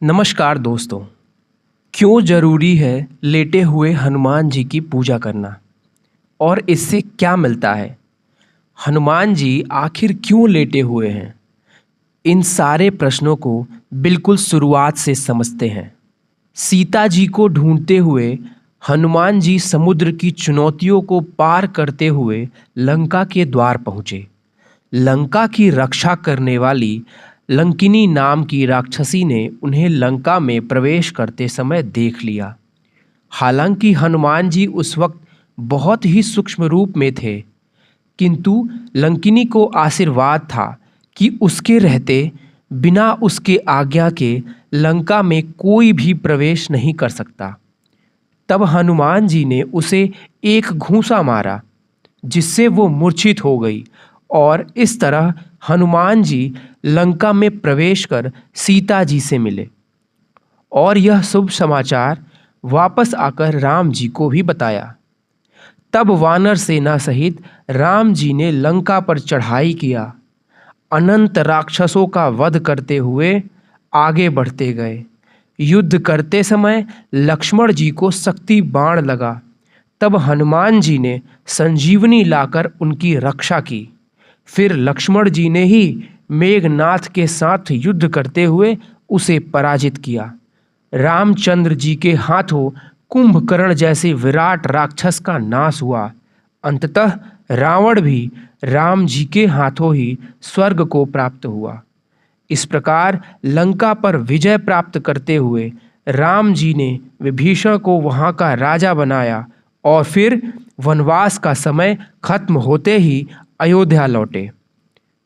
नमस्कार दोस्तों। क्यों ज़रूरी है लेटे हुए हनुमान जी की पूजा करना और इससे क्या मिलता है? हनुमान जी आखिर क्यों लेटे हुए हैं? इन सारे प्रश्नों को बिल्कुल शुरुआत से समझते हैं। सीता जी को ढूंढते हुए हनुमान जी समुद्र की चुनौतियों को पार करते हुए लंका के द्वार पहुँचे। लंका की रक्षा करने वाली लंकिनी नाम की राक्षसी ने उन्हें लंका में प्रवेश करते समय देख लिया। हालांकि हनुमान जी उस वक्त बहुत ही सूक्ष्म रूप में थे, किंतु लंकिनी को आशीर्वाद था कि उसके रहते बिना उसके आज्ञा के लंका में कोई भी प्रवेश नहीं कर सकता। तब हनुमान जी ने उसे एक घूंसा मारा, जिससे वो मूर्छित हो गई और इस तरह हनुमान जी लंका में प्रवेश कर सीता जी से मिले और यह शुभ समाचार वापस आकर राम जी को भी बताया। तब वानर सेना सहित राम जी ने लंका पर चढ़ाई किया। अनंत राक्षसों का वध करते हुए आगे बढ़ते गए। युद्ध करते समय लक्ष्मण जी को शक्ति बाण लगा। तब हनुमान जी ने संजीवनी लाकर उनकी रक्षा की। फिर लक्ष्मण जी ने ही मेघनाथ के साथ युद्ध करते हुए उसे पराजित किया। रामचंद्र जी के हाथों कुंभकर्ण जैसे विराट राक्षस का नाश हुआ। अंततः रावण भी राम जी के हाथों ही स्वर्ग को प्राप्त हुआ। इस प्रकार लंका पर विजय प्राप्त करते हुए राम जी ने विभीषण को वहाँ का राजा बनाया और फिर वनवास का समय खत्म होते ही अयोध्या लौटे।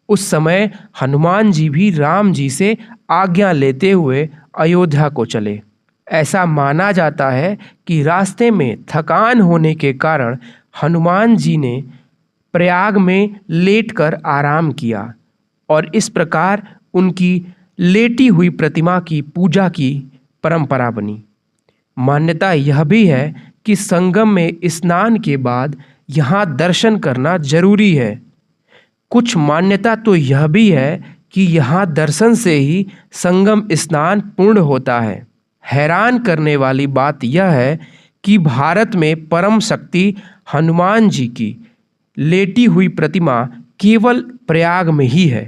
उस समय हनुमान जी भी राम जी से आज्ञा लेते हुए अयोध्या को चले। ऐसा माना जाता है कि रास्ते में थकान होने के कारण हनुमान जी ने प्रयाग में लेटकर आराम किया और इस प्रकार उनकी लेटी हुई प्रतिमा की पूजा की परंपरा बनी। मान्यता यह भी है कि संगम में स्नान के बाद यहाँ दर्शन करना जरूरी है। कुछ मान्यता तो यह भी है कि यहाँ दर्शन से ही संगम स्नान पूर्ण होता है। हैरान करने वाली बात यह है कि भारत में परम शक्ति हनुमान जी की लेटी हुई प्रतिमा केवल प्रयाग में ही है।